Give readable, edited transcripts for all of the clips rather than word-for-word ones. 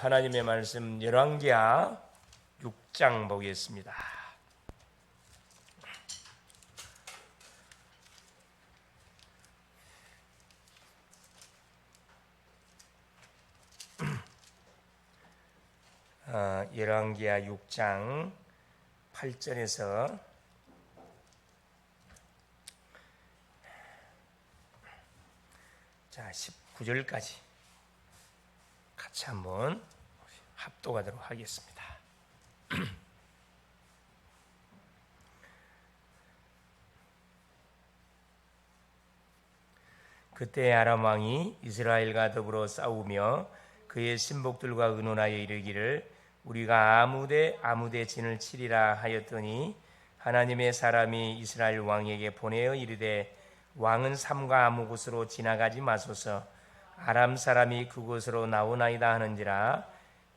하나님의 말씀 열왕기하 6장 보겠습니다. 열왕기하 6장 8절에서 19절까지 같이 한번 합독하도록 하겠습니다. 그때 아람 왕이 이스라엘과 더불어 싸우며 그의 신복들과 의논하여 이르기를 우리가 아무데 진을 치리라 하였더니 하나님의 사람이 이스라엘 왕에게 보내어 이르되 왕은 삼가 아무 곳으로 지나가지 마소서 아람 사람이 그곳으로 나오나이다 하는지라.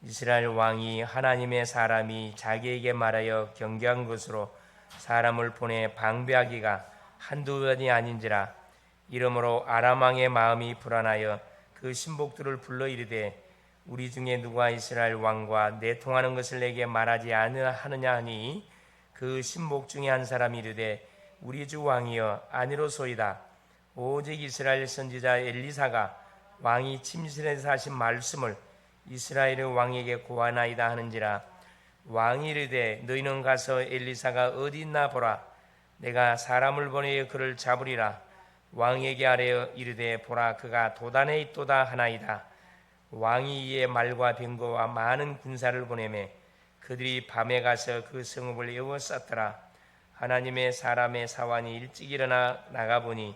이스라엘 왕이 하나님의 사람이 자기에게 말하여 경계한 곳으로 사람을 보내 방비하기가 한두 번이 아닌지라. 이러므로 아람 왕의 마음이 불안하여 그 신복들을 불러 이르되 우리 중에 누가 이스라엘 왕과 내통하는 것을 내게 말하지 아니하느냐 하니 그 신복 중에 한 사람이 이르되 우리 주 왕이여 아니로소이다. 오직 이스라엘 선지자 엘리사가 왕이 침실에서 하신 말씀을 이스라엘의 왕에게 고하나이다 하는지라. 왕이 이르되 너희는 가서 엘리사가 어디 있나 보라. 내가 사람을 보내어 그를 잡으리라. 왕에게 아뢰어 이르되 보라 그가 도단에 있도다 하나이다. 왕이 이에 말과 병거와 많은 군사를 보내매 그들이 밤에 가서 그 성읍을 에워쌌더라. 하나님의 사람의 사환이 일찍 일어나 나가보니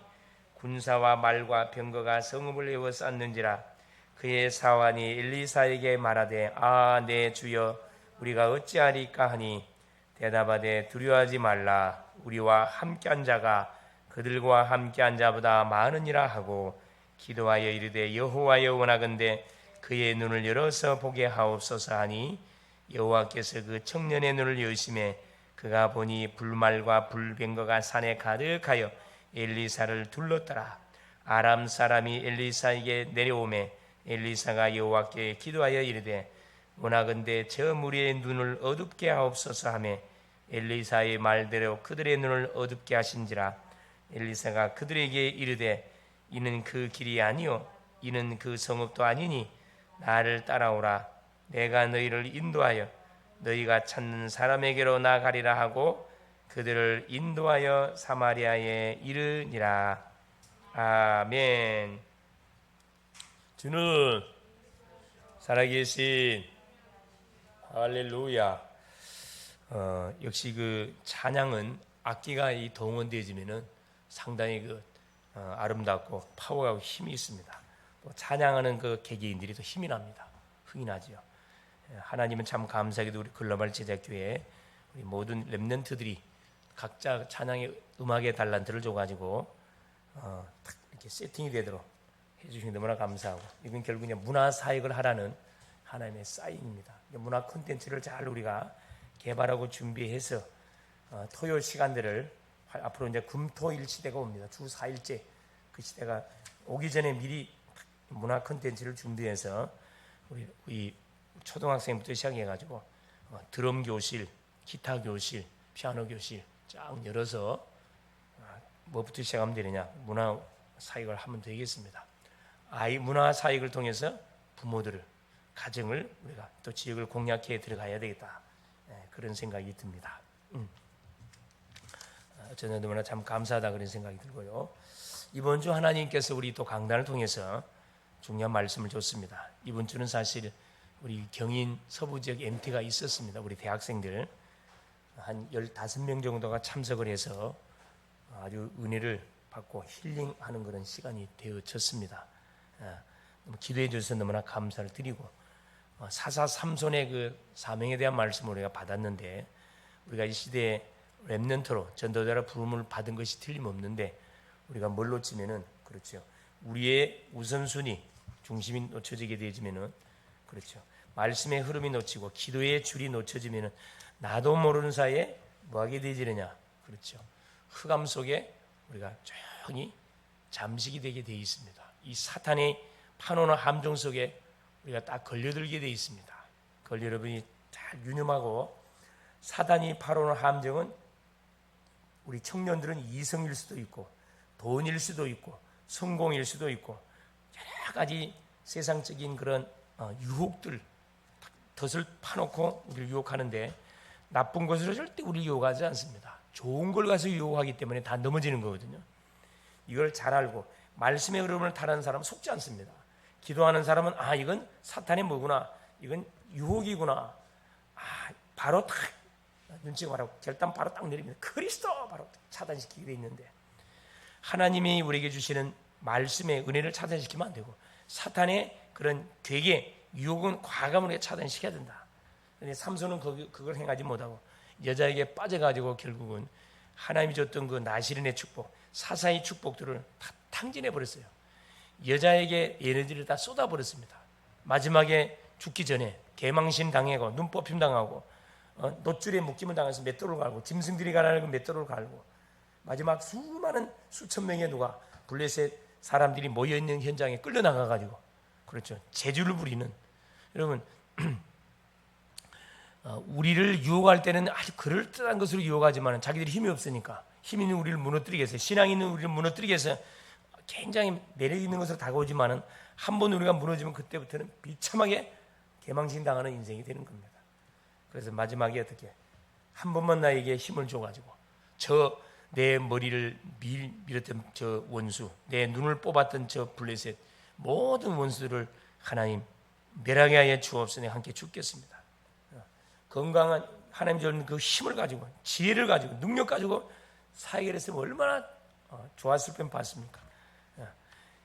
군사와 말과 병거가 성읍을 에워쌌는지라. 그의 사환이 엘리사에게 말하되 내 주여 우리가 어찌하리까 하니 대답하되 두려워하지 말라. 우리와 함께한 자가 그들과 함께한 자보다 많으니라 하고 기도하여 이르되 여호와여 원하건대 그의 눈을 열어서 보게 하옵소서 하니 여호와께서 그 청년의 눈을 여시매 그가 보니 불말과 불병거가 산에 가득하여 엘리사를 둘렀더라. 아람 사람이 엘리사에게 내려오매 엘리사가 여호와께 기도하여 이르되 원하건대 저 무리의 눈을 어둡게 하옵소서 하매 엘리사의 말대로 그들의 눈을 어둡게 하신지라. 엘리사가 그들에게 이르되 이는 그 길이 아니요 이는 그 성읍도 아니니 나를 따라오라. 내가 너희를 인도하여 너희가 찾는 사람에게로 나가리라 하고 그들을 인도하여 사마리아에 이르니라. 아멘. 주는 살아계신 할렐루야. 역시 그 찬양은 악기가 이 동원되어지면은 상당히 아름답고 파워가 힘이 있습니다. 또 찬양하는 그 개개인들이 또 힘이 납니다. 흥이 나지요. 하나님은 참 감사하게도 우리 글로벌 제작교회 우리 모든 렘넌트들이 각자 찬양의 음악의 달란트를 줘가지고 딱 이렇게 세팅이 되도록 해주시니 너무나 감사하고 이건 결국 그냥 문화 사역을 하라는 하나님의 사인입니다. 문화 콘텐츠를 잘 우리가 개발하고 준비해서 토요 시간들을 앞으로 이제 금토일 시대가 옵니다. 주 4일째 그 시대가 오기 전에 미리 문화 콘텐츠를 준비해서 우리 초등학생부터 시작해가지고 드럼 교실, 기타 교실, 피아노 교실 쫙 열어서 뭐부터 시작하면 되느냐 문화 사역을 하면 되겠습니다. 문화 사역을 통해서 부모들을 가정을 우리가 또 지역을 공략해 들어가야 되겠다. 그런 생각이 듭니다. 저는 너무나 참 감사하다 그런 생각이 들고요. 이번 주 하나님께서 우리 또 강단을 통해서 중요한 말씀을 줬습니다. 이번 주는 사실 우리 경인 서부 지역 MT가 있었습니다. 우리 대학생들 한 15명 정도가 참석을 해서 아주 은혜를 받고 힐링하는 그런 시간이 되어졌습니다. 기도해 주셔서 너무나 감사를 드리고 사사삼손의 그 사명에 대한 말씀을 우리가 받았는데 우리가 이 시대에 렘넌트로 전도자라 부름을 받은 것이 틀림없는데 우리가 뭘 놓치면은 그렇죠. 우리의 우선순위 중심이 놓쳐지게 되지면은 그렇죠. 말씀의 흐름이 놓치고 기도의 줄이 놓쳐지면은 나도 모르는 사이에 뭐하게 되지느냐 그렇죠. 흑암 속에 우리가 조용히 잠식이 되게 되어 있습니다. 이 사탄의 파노나 함정 속에 우리가 딱 걸려들게 돼 있습니다. 여러분이 잘 유념하고, 사단이 바라는 함정은 우리 청년들은 이성일 수도 있고 돈일 수도 있고 성공일 수도 있고 여러 가지 세상적인 그런 유혹들, 덫을 파놓고 우리를 유혹하는데, 나쁜 것으로 절대 우리를 유혹하지 않습니다. 좋은 걸 가서 유혹하기 때문에 다 넘어지는 거거든요. 이걸 잘 알고 말씀의 흐름을 타는 사람은 속지 않습니다. 기도하는 사람은 이건 사탄의 뭐구나, 이건 유혹이구나, 바로 딱 눈치가 바로 결단 바로 딱 내립니다. 그리스도 바로 차단시키게 돼 있는데, 하나님이 우리에게 주시는 말씀의 은혜를 차단시키면 안 되고, 사탄의 그런 괴계 유혹은 과감하게 차단시켜야 된다. 근데 삼손은 그걸 행하지 못하고 여자에게 빠져가지고 결국은 하나님이 줬던 그 나시린의 축복, 사사의 축복들을 다 탕진해 버렸어요. 여자에게 에너지를 다 쏟아버렸습니다. 마지막에 죽기 전에 개망신 당하고 눈 뽑힘 당하고 놋줄에 묶임을 당해서 맷돌을 갈고, 짐승들이 가라고 맷돌을 갈고, 마지막 수많은 수천 명의 누가 블레셋 사람들이 모여있는 현장에 끌려나가가지고, 그렇죠, 재주를 부리는, 여러분 우리를 유혹할 때는 아주 그럴듯한 것으로 유혹하지만 자기들이 힘이 없으니까, 힘 있는 우리를 무너뜨리게 해서, 신앙 있는 우리를 무너뜨리게 해서 굉장히 매력 있는 것으로 다가오지만은, 한번 우리가 무너지면 그때부터는 비참하게 개망신 당하는 인생이 되는 겁니다. 그래서 마지막에 어떻게, 한 번만 나에게 힘을 줘가지고 내 머리를 밀었던 저 원수, 내 눈을 뽑았던 저 블레셋 모든 원수들을 하나님 멸하게 하여 주옵소서. 함께 죽겠습니다. 건강한 하나님 주는 그 힘을 가지고, 지혜를 가지고, 능력 가지고 사역했으면 얼마나 좋았을 뻔 봤습니까?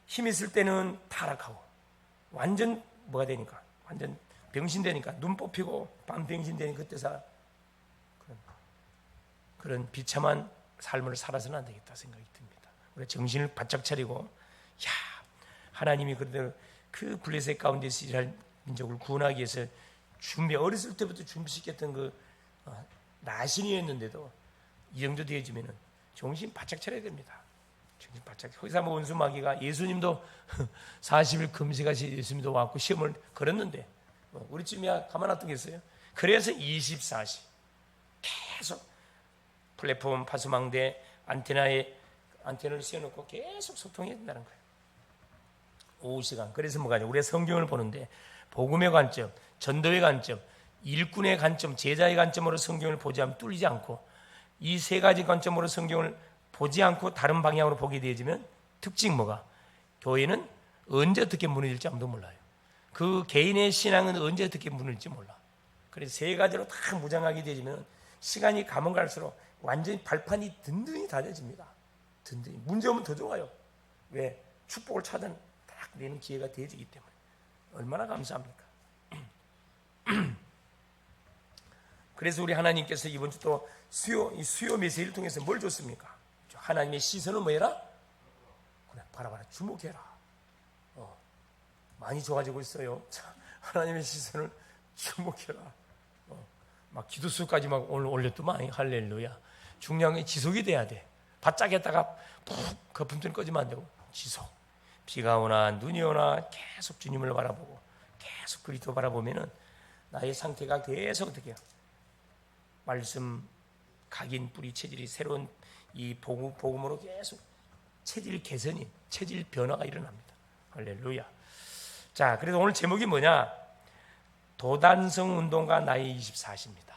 힘 있을 때는 타락하고 완전 뭐가 되니까, 완전 병신되니까, 눈 뽑히고 밤 병신되니 그때 그런 비참한 삶을 살아서는 안 되겠다 생각이 듭니다. 우리가 정신을 바짝 차리고, 하나님이 그래도 그 블레셋 가운데서 이스라엘 민족을 구원하기 위해서 어렸을 때부터 준비시켰던 그 나신이었는데도 이 정도 되어지면은 정신 바짝 차려야 됩니다. 정신 바짝. 거기서 원수 마귀가, 예수님도 40일 금식하시 예수님도 왔고 시험을 걸었는데 우리쯤이야 가만 놔두겠어요? 그래서 24시 계속 플랫폼 파수망대 안테나를 씌워놓고 계속 소통해야 된다는 거예요. 오후 시간. 그래서 뭐가 아니야, 우리가 성경을 보는데 복음의 관점, 전도의 관점, 일꾼의 관점, 제자의 관점으로 성경을 보지 않으면 뚫리지 않고, 이 세 가지 관점으로 성경을 보지 않고 다른 방향으로 보게 되어지면 특징 뭐가? 교회는 언제 어떻게 무너질지 아무도 몰라요. 그 개인의 신앙은 언제 어떻게 무너질지 몰라. 그래서 세 가지로 다 무장하게 되어지면 시간이 가면 갈수록 완전히 발판이 든든히 다져집니다. 든든히. 문제 오면 더 좋아요. 왜? 축복을 차단 딱 내는 기회가 되어지기 때문에. 얼마나 감사합니까? 그래서 우리 하나님께서 이번 주 또 수요 메시지를 통해서 뭘 줬습니까? 하나님의 시선은 뭐해라? 그래, 바라봐라, 주목해라. 많이 좋아지고 있어요. 자, 하나님의 시선을 주목해라. 막 기도수까지 막 올렸더만, 할렐루야. 중요한 게 지속이 돼야 돼. 바짝 했다가 푹 거품들 꺼지면 안 되고, 지속. 비가 오나 눈이 오나 계속 주님을 바라보고 계속 그리스도 바라보면은 나의 상태가 계속 어떻게 해요? 말씀, 각인, 뿌리, 체질이 새로운 이 복음으로 계속 체질 개선이, 체질 변화가 일어납니다. 할렐루야. 자, 그래서 오늘 제목이 뭐냐? 도단성 운동가 나이 24시입니다.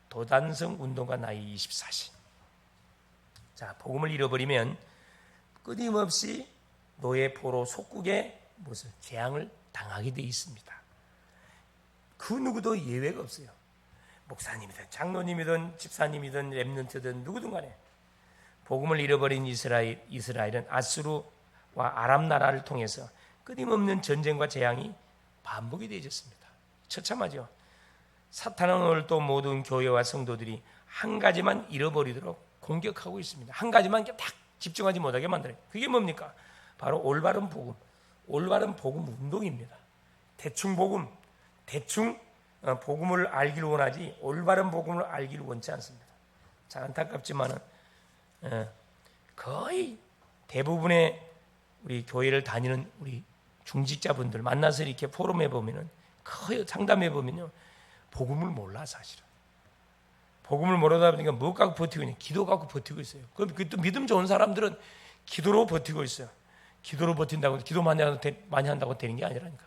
도단성 운동가 나이 24시. 자, 복음을 잃어버리면 끊임없이 노예 포로 속국의 무슨 재앙을 당하게 되어 있습니다. 그 누구도 예외가 없어요. 목사님이든 장로님이든 집사님이든 렘넌트든 누구든 간에 복음을 잃어버린 이스라엘은 아수르와 아람 나라를 통해서 끊임없는 전쟁과 재앙이 반복이 되어졌습니다. 처참하죠. 사탄은 오늘 또 모든 교회와 성도들이 한 가지만 잃어버리도록 공격하고 있습니다. 한 가지만 딱 집중하지 못하게 만들어요. 그게 뭡니까? 바로 올바른 복음, 올바른 복음 운동입니다. 대충 복음을 알기를 원하지 올바른 복음을 알기를 원치 않습니다. 참 안타깝지만은 거의 대부분의 우리 교회를 다니는 우리 중직자분들 만나서 이렇게 포럼해 보면은 상담해 보면요, 복음을 몰라. 사실은 복음을 모르다 보니까 뭐 갖고 버티고 있냐, 기도 갖고 버티고 있어요. 그럼 또 믿음 좋은 사람들은 기도로 버티고 있어요. 기도로 버틴다고 기도 많이 한다고 되는 게 아니라니까.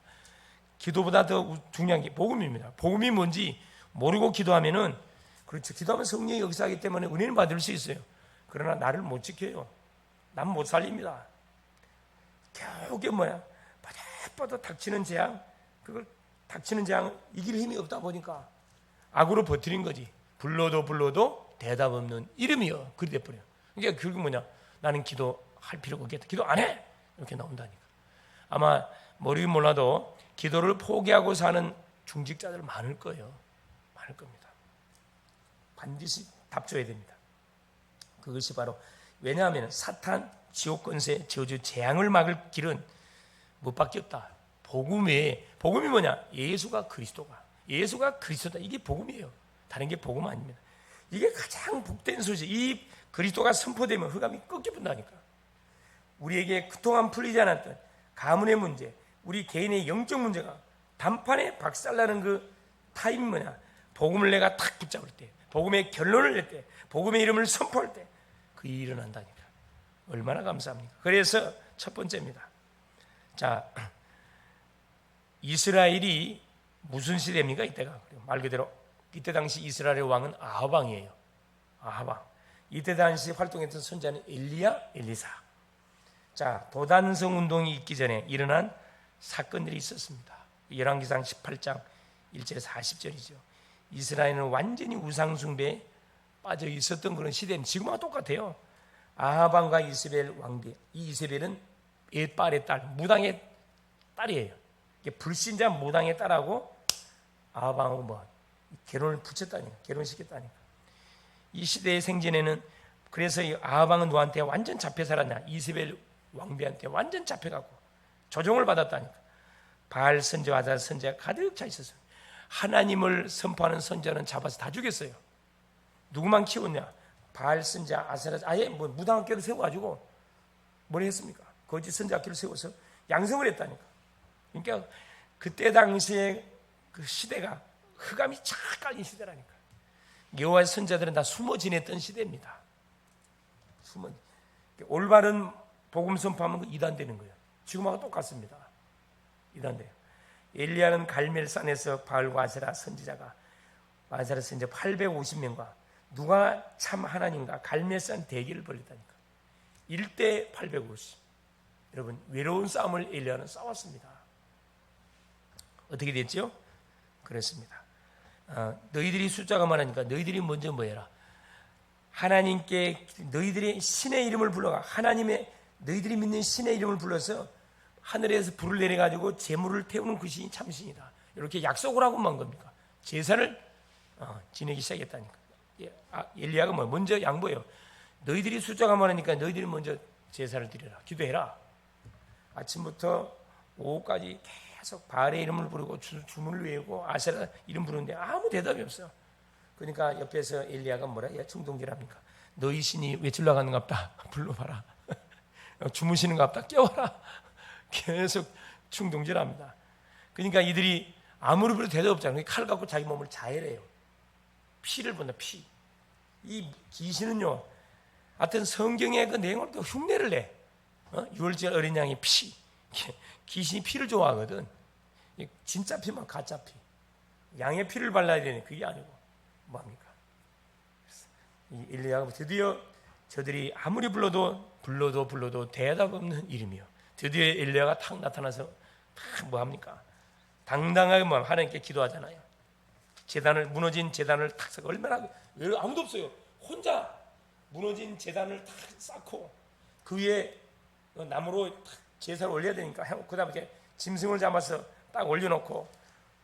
기도보다 더 중요한 게 복음입니다. 복음이 뭔지 모르고 기도하면은, 그렇죠, 기도하면 성령이 역사하기 때문에 은혜는 받을 수 있어요. 그러나 나를 못 지켜요. 난 못 살립니다. 겨우 뭐야, 바닥바닥 닥치는 재앙, 그걸 닥치는 재앙 이길 힘이 없다 보니까 악으로 버티는 거지. 불러도 대답 없는 이름이요, 그리 돼버려. 그러니까 결국 뭐냐, 나는 기도할 필요가 없겠다, 기도 안 해, 이렇게 나온다니까. 아마 모르긴 몰라도 기도를 포기하고 사는 중직자들 많을 거예요. 많을 겁니다. 반드시 답줘야 됩니다. 그것이 바로, 왜냐하면 사탄, 지옥 권세, 저주, 재앙을 막을 길은 무엇밖에 없다. 복음이 뭐냐? 예수가 그리스도다. 이게 복음이에요. 다른 게 복음 아닙니다. 이게 가장 복된 소식. 이 그리스도가 선포되면 흑암이 꺾여본다니까. 우리에게 그동안 풀리지 않았던 가문의 문제, 우리 개인의 영적 문제가 단판에 박살나는 그 타임이 뭐냐? 복음을 내가 탁 붙잡을 때, 복음의 결론을 낼 때, 복음의 이름을 선포할 때 그 일이 일어난다니까. 얼마나 감사합니까? 그래서 첫 번째입니다. 자, 이스라엘이 무슨 시대입니까? 이때가 말 그대로 이때 당시 이스라엘의 왕은 아합 왕이에요. 아합 왕. 이때 당시 활동했던 선자는 엘리야, 엘리사. 자, 도단성 운동이 있기 전에 일어난 사건들이 있었습니다. 열왕기상 18장 1절에서 40절이죠. 이스라엘은 완전히 우상숭배에 빠져 있었던 그런 시대입니다. 지금과 똑같아요. 아합 왕과 이세벨 왕비. 이 이세벨은 에빨의 딸, 무당의 딸이에요. 불신자 무당의 딸하고 아합 왕하고 결혼을 붙였다니까, 결혼시켰다니까. 이 시대의 생전에는, 그래서 이 아합 왕은 누구한테 완전 잡혀 살았냐? 이세벨 왕비한테 완전 잡혀가고 조종을 받았다니까. 바알 선지와 아잘 선지가 가득 차 있었어요. 하나님을 선포하는 선지자는 잡아서 다 죽였어요. 누구만 키웠냐? 바알 선지자, 아세라, 아예 무당학교를 세워가지고 뭘 했습니까? 거짓 선지학교를 세워서 양성을 했다니까. 그러니까 그때 당시에 그 시대가 흑암이 착 깔린 시대라니까. 여호와의 선지자들은 다 숨어 지냈던 시대입니다. 올바른 복음 선포하면 이단되는 거예요. 지금하고 똑같습니다. 이단돼요. 엘리야는 갈멜산에서 바알과 아세라 선지자가, 아세라 선지자 850명과 누가 참 하나님과 갈멜산 대기를 벌였다니까. 1대 850. 여러분, 외로운 싸움을 엘리야는 싸웠습니다. 어떻게 됐죠? 그렇습니다. 너희들이 숫자가 많으니까 너희들이 먼저 뭐해라? 하나님께 너희들이 신의 이름을 불러가, 하나님의 너희들이 믿는 신의 이름을 불러서 하늘에서 불을 내려가지고 재물을 태우는 그 신이 참신이다. 이렇게 약속을 하고 만 겁니까? 제사를 지내기 시작했다니까. 엘리야가 먼저 양보해요. 너희들이 숫자가 많으니까 너희들이 먼저 제사를 드려라, 기도해라. 아침부터 오후까지 계속 바알의 이름을 부르고 주문을 외우고 아세라 이름 부르는데 아무 대답이 없어. 그러니까 옆에서 엘리야가 뭐라? 충동질합니까? 너희 신이 외출 나가는갑다, 불러봐라. 주무시는갑다, 깨워라. 계속 충동질합니다. 그러니까 이들이 아무리 불러도 대답 없잖아요. 칼 갖고 자기 몸을 자해래요. 피를 본다, 피. 이 귀신은요, 하여튼 성경의 그 내용을 또 흉내를 내. 유월절 어린 양의 피. 귀신이 피를 좋아하거든. 진짜 피만 가짜 피. 양의 피를 발라야 되는 그게 아니고 뭐합니까? 이 엘리야가 드디어 저들이 아무리 불러도 대답 없는 이름이요. 드디어 엘리야가 탁 나타나서 뭐합니까? 당당하게 하나님께 기도하잖아요. 무너진 제단을 탁 쌓고, 얼마나 아무도 없어요. 혼자 무너진 제단을 탁 쌓고 그 위에 나무로 제사를 올려야 되니까 그 다음에 이렇게 짐승을 잡아서 딱 올려놓고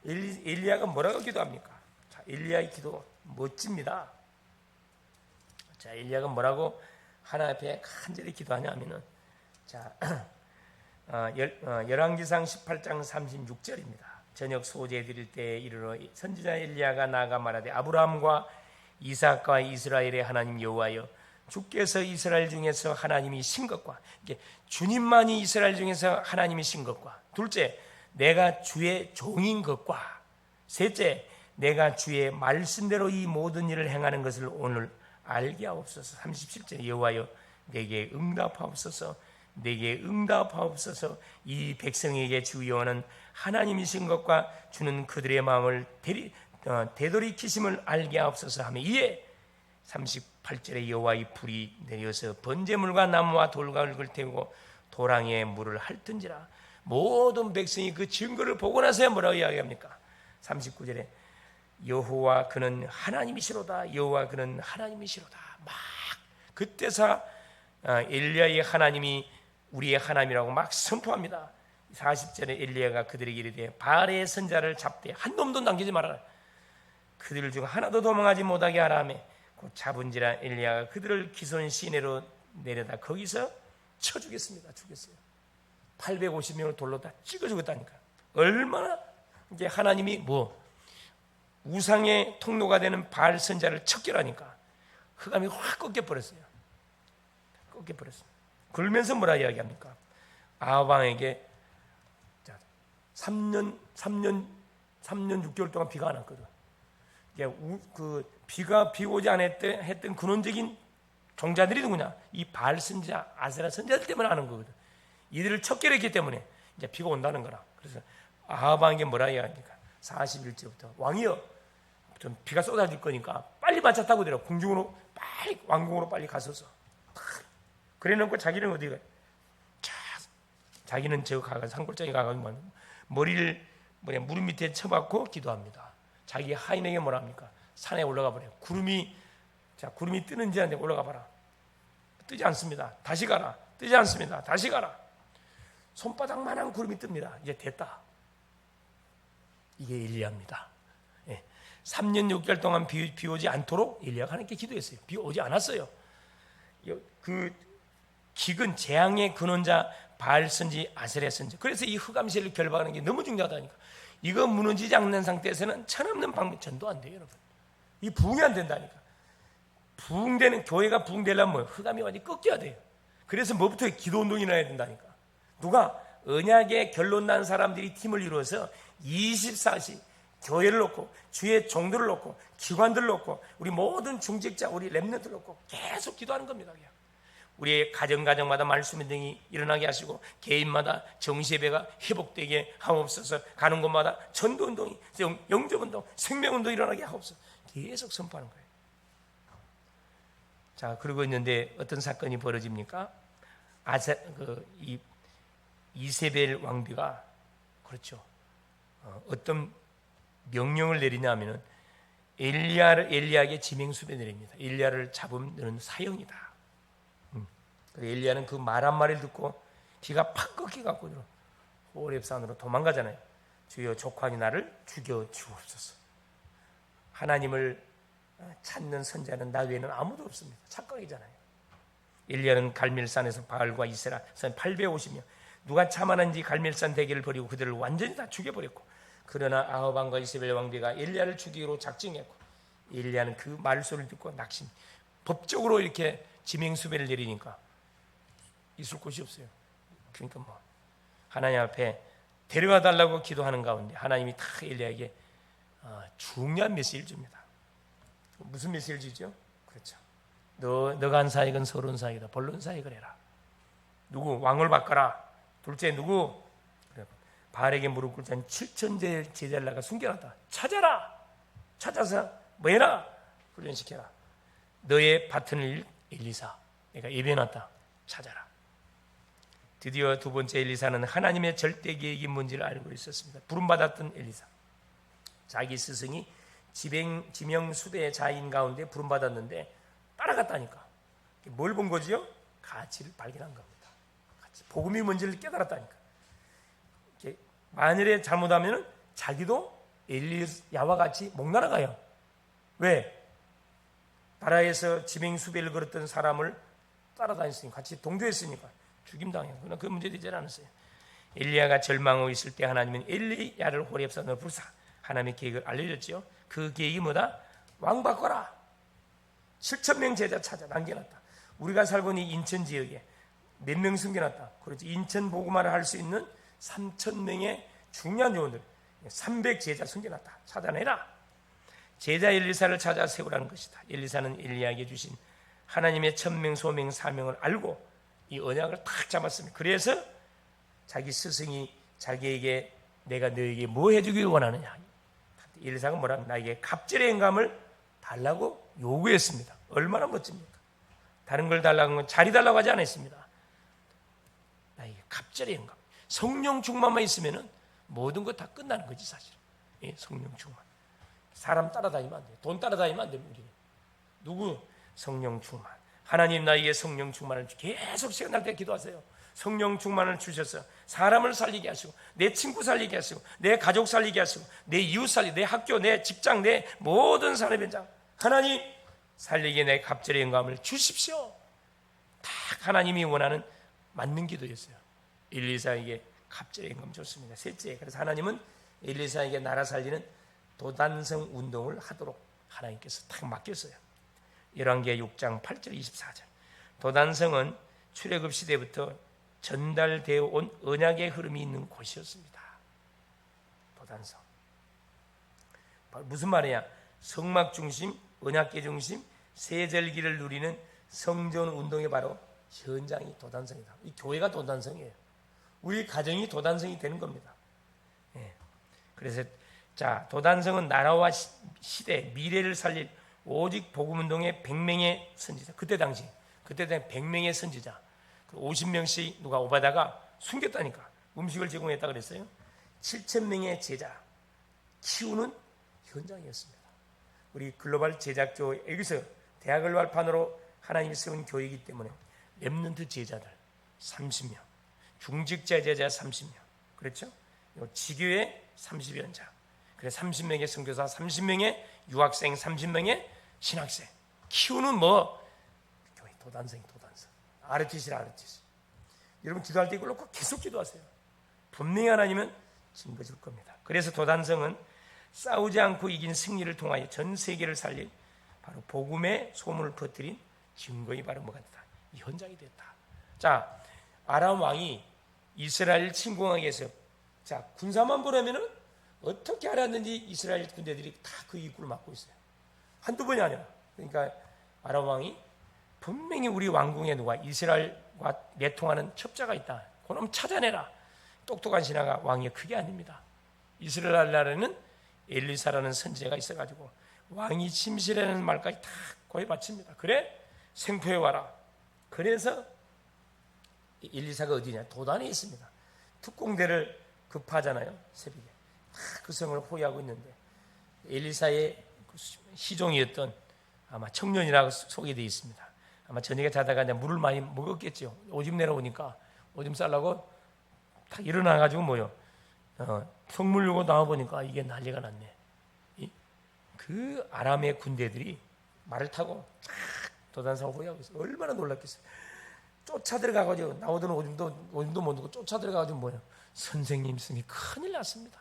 엘리야가 뭐라고 기도합니까? 자, 엘리야의 기도 멋집니다. 자, 엘리야가 뭐라고 하나님 앞에 간절히 기도하냐 하면은, 자, 열왕기상 18장 36절입니다. 저녁 소제 드릴 때에 이르러 선지자 엘리야가 나아가 말하되, 아브라함과 이삭과 이스라엘의 하나님 여호와여, 주께서 이스라엘 중에서 하나님이신 것과, 이게 주님만이 이스라엘 중에서 하나님이신 것과, 둘째, 내가 주의 종인 것과, 셋째, 내가 주의 말씀대로 이 모든 일을 행하는 것을 오늘 알게 하옵소서. 37절, 여호와여 내게 응답하옵소서. 내게 응답하옵소서. 이 백성에게 주 여호와는 하나님이신 것과 주는 그들의 마음을 되돌이키심을 알게 하옵소서 하며, 이에 38절에 여호와의 불이 내려서 번제물과 나무와 돌과 흙을 태우고 도랑에 물을 핥은지라. 모든 백성이 그 증거를 보고 나서야 뭐라고 이야기합니까? 39절에 여호와 그는 하나님이시로다. 여호와 그는 하나님이시로다. 막 그때서 엘리야의 하나님이 우리의 하나님이라고 막 선포합니다. 40절에 엘리야가 그들에게 이르되 바알의 선자를 잡되 한 놈도 남기지 말아라. 그들 중 하나도 도망하지 못하게 하라 하며, 곧 잡은지라 엘리야가 그들을 기손 시내로 내려다 거기서 쳐 죽였습니다. 죽였어요. 850명을 돌로 다 찍어 죽였다니까. 얼마나 이제 하나님이 우상의 통로가 되는 바알 선자를 척결하니까 흑암이 확 꺾여버렸어요. 그러면서 뭐라 이야기합니까? 아합 왕에게 3년 6개월 동안 비가 안 왔거든. 비 오지 않았던 근원적인 종자들이 누구냐? 이 바알 선자, 아세라 선자들 때문에 하는 거거든. 이들을 척결했기 때문에 이제 비가 온다는 거라. 그래서 아합 왕에게 뭐라 이야기합니까? 41절부터 왕이여, 좀 비가 쏟아질 거니까 빨리 마차 타고 내려 궁중으로 빨리 왕궁으로 빨리 가소서. 그래놓고 자기는 어디 가? 자기는 저 가가 산골짜기 가가지고 머리를 무릎 밑에 쳐박고 기도합니다. 자기 하인에게 뭐라 합니까? 산에 올라가 버려요. 구름이 뜨는지 안 돼 올라가 봐라. 뜨지 않습니다. 다시 가라. 뜨지 않습니다. 다시 가라. 손바닥만한 구름이 뜹니다. 이제 됐다. 이게 엘리야입니다. 3년 6개월 동안 비 오지 않도록 엘리야가 하나님께 기도했어요. 비 오지 않았어요. 그 기근 재앙의 근원자 바알 선지, 아세라 선지. 그래서 이 흑암시를 결박하는 게 너무 중요하다니까. 이거 무너지지 않는 상태에서는 천없는 방법 전도 안 돼요, 여러분. 이 부흥이 안 된다니까. 교회가 부흥되려면 흑암이 완전히 꺾여야 돼요. 그래서 뭐부터 기도 운동이 나야 된다니까. 누가 언약의 결론 난 사람들이 팀을 이루어서 24시 교회를 놓고 주의 종들을 놓고 기관들을 놓고 우리 모든 중직자, 우리 렘넌트를 놓고 계속 기도하는 겁니다. 그냥. 우리의 가정마다 말씀 운동이 일어나게 하시고 개인마다 정시예배가 회복되게 하옵소서. 가는 곳마다 전도 운동이, 영접 운동, 생명 운동이 일어나게 하옵소서. 계속 선포하는 거예요. 자, 그러고 있는데 어떤 사건이 벌어집니까? 이세벨 왕비가 그렇죠. 어떤 명령을 내리냐면은 엘리야에게 지명수배 내립니다. 엘리야를 잡으면 너는 사형이다. 엘리야는 그 말 한마디를 듣고 기가 팍 꺾여갖고 호렙산으로 도망가잖아요. 주여 족환이 나를 죽여 주옵소서. 하나님을 찾는 선자는 나 외에는 아무도 없습니다. 착각이잖아요. 엘리야는 갈멜산에서 바알과 이세라 850명 누가 참아는지 갈멜산 대결을 벌이고 그들을 완전히 다 죽여버렸고, 그러나 아합 왕과 이세벨 왕비가 엘리야를 죽이기로 작정했고, 엘리야는 그 말소리를 듣고 낙심, 법적으로 이렇게 지명수배를 내리니까 있을 곳이 없어요. 그러니까 하나님 앞에 데려가 달라고 기도하는 가운데 하나님이 다 엘리야에게 중요한 메시지를 줍니다. 무슨 메시지를 주죠? 그렇죠. 너가 한 사역은 서론 사역이다. 본론 사역을 해라. 누구? 왕을 바꿔라. 둘째 누구? 바알에게 무릎 꿇자 7천 제자를 나가 숨겨놨다. 찾아라. 찾아서 뭐 해라. 훈련시켜라. 너의 파트너 엘리사 내가 예배해놨다. 찾아라. 드디어 두 번째 엘리사는 하나님의 절대 계획이 뭔지를 알고 있었습니다. 부름받았던 엘리사, 자기 스승이 지명수배의 자인 가운데 부름받았는데 따라갔다니까. 뭘 본 거지요? 가치를 발견한 겁니다. 복음이 뭔지를 깨달았다니까. 만일에 잘못하면 자기도 엘리야와 같이 목 날아가요. 왜? 나라에서 지명수배를 걸었던 사람을 따라다녔으니까, 같이 동조했으니까 죽임당해요. 그러나 그 문제 되지 않았어요. 엘리야가 절망하고 있을 때 하나님은 엘리야를 호렙산으로 불사 하나님의 계획을 알려줬죠. 그 계획이 뭐다? 왕 바꿔라. 7,000명 제자 찾아 남겨놨다. 우리가 살고 있는 인천 지역에 몇 명 숨겨놨다. 그렇지. 인천 복음화를 할 수 있는 3,000명의 중요한 요원들, 300제자 숨겨놨다. 찾아내라. 제자 엘리사를 찾아 세우라는 것이다. 엘리사는 엘리야에게 주신 하나님의 천명, 소명, 사명을 알고 이 언약을 탁 잡았습니다. 그래서 자기 스승이 자기에게 내가 너에게 뭐 해주길 원하느냐. 엘리사가 뭐라고 나에게 갑절의 영감을 달라고 요구했습니다. 얼마나 멋집니까? 다른 걸 달라고 하면 자리 달라고 하지 않았습니다. 나에게 갑절의 영감, 성령 충만만 있으면 모든 것 다 끝나는 거지 사실. 예, 성령 충만. 사람 따라다니면 안 돼요. 돈 따라다니면 안 됩니다. 우리는. 누구? 성령 충만. 하나님 나에게 성령 충만을 계속 시간 날 때 기도하세요. 성령 충만을 주셔서 사람을 살리게 하시고 내 친구 살리게 하시고 내 가족 살리게 하시고 내 이웃 살리게, 내 학교, 내 직장, 내 모든 산업 현장 하나님 살리게 내 갑절의 영감을 주십시오. 딱 하나님이 원하는 맞는 기도였어요. 엘리사에게 갑절의 영감 줬습니다. 셋째, 그래서 하나님은 엘리사에게 나라 살리는 도단성 운동을 하도록 하나님께서 딱 맡겼어요. 열왕기하 6장 8절 24절. 도단성은 출애굽 시대부터 전달되어 온 언약의 흐름이 있는 곳이었습니다. 도단성. 무슨 말이야? 성막 중심, 언약계 중심, 세절기를 누리는 성전 운동의 바로 현장이 도단성이다. 이 교회가 도단성이에요. 우리 가정이 도단성이 되는 겁니다. 예. 그래서 자, 도단성은 나라와 시대, 미래를 살릴 오직 복음운동의 100명의 선지자. 그때 100명의 선지자. 50명씩 누가 오바다가 숨겼다니까. 음식을 제공했다 그랬어요. 7,000명의 제자 키우는 현장이었습니다. 우리 글로벌 제작조 여기서 대학을 발판으로 하나님이 세운 교회이기 때문에 렘넌트 제자들 30명, 중직자 제자 30명, 그렇죠? 지교회 30여 자, 그래서 30명의 선교사, 30명의 유학생, 30명의 신학생 키우는 교회 도단성. 아르티시라 아르티시. 여러분 기도할 때 이걸로 꼭 계속 기도하세요. 분명히 하나님은 증거 줄 겁니다. 그래서 도단성은 싸우지 않고 이긴 승리를 통하여 전 세계를 살린 바로 복음의 소문을 퍼뜨린 증거이 바로 뭐가 됐다. 이 현장이 됐다. 자, 아람 왕이 이스라엘 침공하기 위해서 자 군사만 보려면은 어떻게 알았는지 이스라엘 군대들이 다 그 입구를 막고 있어요. 한두 번이 아니라. 그러니까 아람 왕이 분명히 우리 왕궁에 누가 이스라엘과 내통하는 첩자가 있다. 그놈 찾아내라. 똑똑한 신하가 왕의 크게 아닙니다. 이스라엘 나라에는 엘리사라는 선지자가 있어가지고 왕이 침실하는 말까지 다 거의 바칩니다. 그래? 생포해 와라. 그래서 엘리사가 어디냐? 도단에 있습니다. 특공대를 급하잖아요. 새벽에. 다 그 성을 호위하고 있는데 엘리사의 시종이었던 아마 청년이라고 소개되어 있습니다. 아마 저녁에 자다가 이제 물을 많이 먹었겠죠. 오줌 내려오니까 오줌 싸려고 딱 일어나가지고 성물 열고 나와보니까 이게 난리가 났네. 그 아람의 군대들이 말을 타고 쫙 도단성을 호위하고 있어요. 얼마나 놀랐겠어요. 쫓아 들어가가지고 나오던 오줌도 못 넣고 쫓아 들어가가지고 선생님 스승이 큰일 났습니다.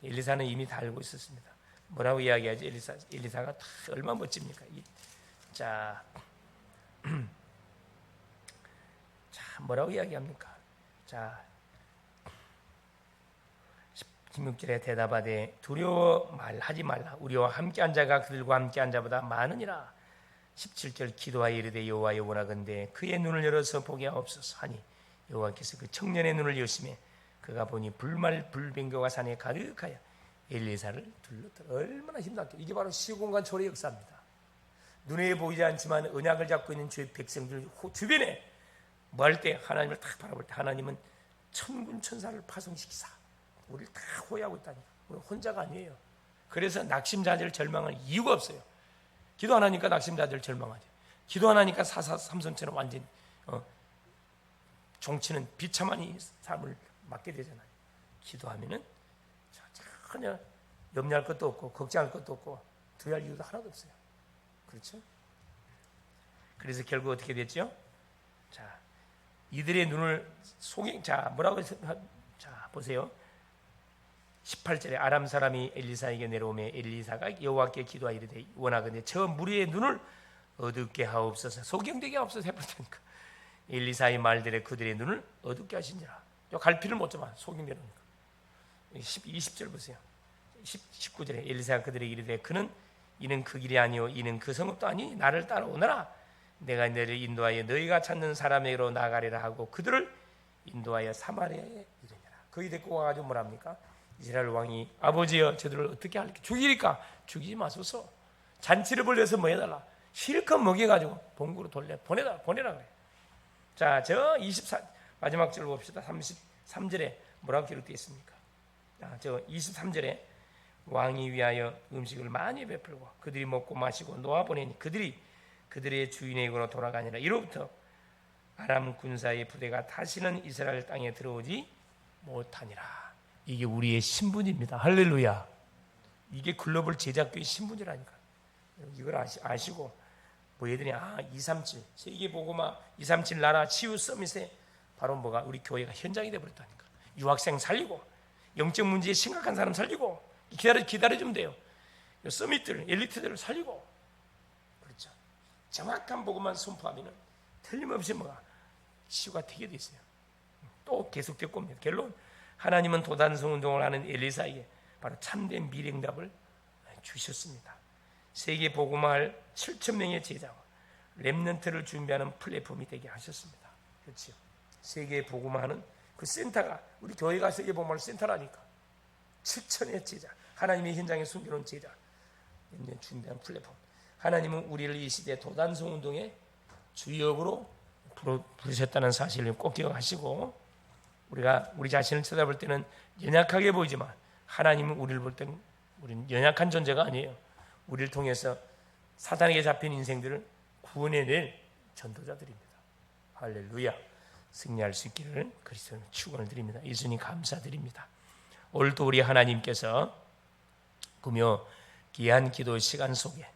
엘리사는 이미 다 알고 있었습니다. 뭐라고 이야기하지? 엘리사가 다 얼마나 멋집니까? 자, 뭐라고 이야기합니까? 자, 16절에 대답하되 두려워 말하지 말라. 우리와 함께한 자가 그들과 함께한 자보다 많으니라. 17절 기도하여 이르되 여호와여 원하건대 그의 눈을 열어서 보게 하옵소서 하니 여호와께서 그 청년의 눈을 여시매 그가 보니 불말불병거가 산에 가득하여 엘리사를 둘렀더라. 얼마나 힘들었게. 이게 바로 시공간 초래 역사입니다. 눈에 보이지 않지만 언약을 잡고 있는 주의 백성들 주변에 뭐 할 때 하나님을 딱 바라볼 때 하나님은 천군 천사를 파송시키사 우리를 다 호위하고 있다니. 우리 혼자가 아니에요. 그래서 낙심자들 절망할 이유가 없어요. 기도 안 하니까 낙심자들 절망하죠. 기도 안 하니까 삼손처럼 완전 종치는 비참한 이 삶을 맞게 되잖아요. 기도하면은 전혀 염려할 것도 없고 걱정할 것도 없고 두려워할 이유도 하나도 없어요. 그렇죠? 그래서 결국 어떻게 됐죠? 자, 이들의 눈을 뭐라고 해서 자, 보세요. 18절에 아람 사람이 엘리사에게 내려오매 엘리사가 여호와께 기도하여 이르되 원하건대 저 무리의 눈을 어둡게 하옵소서. 소경되게 하옵소서 해버리니까 엘리사의 말들에 그들의 눈을 어둡게 하신지라. 갈피를 못 잡아 소경되니까. 20절 보세요. 19절에 엘리사가 그들에게 이르되 그는 이는 그 길이 아니요 이는 그 성읍도 아니 나를 따라오너라. 내가 너를 인도하여 너희가 찾는 사람에게로 나가리라 하고 그들을 인도하여 사마리아에 이르니라. 거기 데리고 와가지고 뭐랍니까? 이스라엘 왕이 아버지여 저들을 어떻게 할까? 죽이니까 죽이지 마소서. 잔치를 벌려서 뭐 해달라? 실컷 먹여가지고 본국으로 보내라 그래. 자, 저 24 마지막 절 봅시다. 33절에 뭐라고 기록되어 있습니까? 저 23절에 왕이 위하여 음식을 많이 베풀고 그들이 먹고 마시고 놓아보내니 그들이 그들의 주인에게로 돌아가니라. 이로부터 아람 군사의 부대가 다시는 이스라엘 땅에 들어오지 못하니라. 이게 우리의 신분입니다. 할렐루야. 이게 글로벌 제작교의 신분이라니까. 이걸 아시고 뭐 얘들이 237 세계보고마 237 나라 치유 서밋에 바로 뭐가 우리 교회가 현장이 되어버렸다니까. 유학생 살리고 영적 문제에 심각한 사람 살리고 기다려주면 돼요. 서밋들 엘리트들을 살리고. 그렇죠. 정확한 보고만 선포하면은 틀림없이 뭐가 치유가 되게 돼 있어요. 또 계속될 겁니다. 결론 하나님은 도단성 운동을 하는 엘리사에게 바로 참된 미래응답을 주셨습니다. 세계 복음화할 7,000명의 제자와 렘넌트를 준비하는 플랫폼이 되게 하셨습니다. 그렇죠. 세계 복음화하는 그 센터가 우리 교회가 세계 복음화할 센터라니까. 7,000의 제자, 하나님의 현장에 숨겨놓은 제자 준비한 플랫폼. 하나님은 우리를 이 시대 도단성 운동의 주역으로 부르셨다는 사실을 꼭 기억하시고, 우리가 우리 자신을 쳐다볼 때는 연약하게 보이지만 하나님은 우리를 볼 때는 우리는 연약한 존재가 아니에요. 우리를 통해서 사단에게 잡힌 인생들을 구원해낼 전도자들입니다. 할렐루야. 승리할 수 있기를 그리스도는 축원을 드립니다. 예수님 감사드립니다. 오늘도 우리 하나님께서 금요 귀한 기도 시간 속에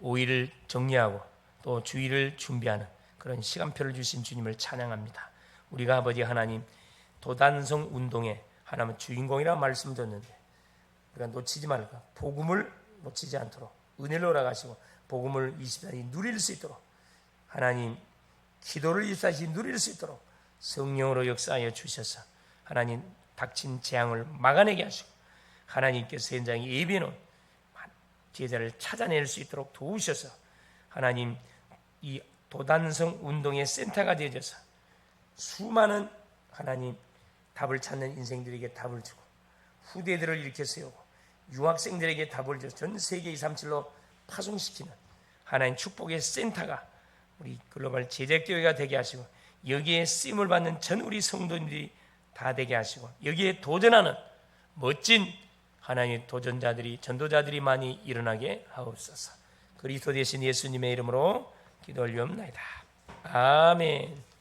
5일을 정리하고 또 주일을 준비하는 그런 시간표를 주신 주님을 찬양합니다. 우리가 아버지 하나님 도단성 운동의 하나님은 주인공이라는 말씀을 듣는데 우리가 놓치지 말고 복음을 놓치지 않도록 은혜를 허락하시고 복음을 24시 누릴 수 있도록 하나님 기도를 24시 누릴 수 있도록 성령으로 역사하여 주셔서 하나님 닥친 재앙을 막아내게 하시고 하나님께서 현장에 예비해놓은 제자를 찾아낼 수 있도록 도우셔서 하나님 이 도단성 운동의 센터가 되어져서 수많은 하나님 답을 찾는 인생들에게 답을 주고 후대들을 일으켜 세우고 유학생들에게 답을 줘 전 세계 237로 파송시키는 하나님 축복의 센터가 우리 글로벌 제작교회가 되게 하시고 여기에 쓰임을 받는 전 우리 성도님들이 다 되게 하시고 여기에 도전하는 멋진 하나님의 도전자들이 전도자들이 많이 일어나게 하옵소서. 그리스도 되신 예수님의 이름으로 기도 올리옵나이다. 아멘.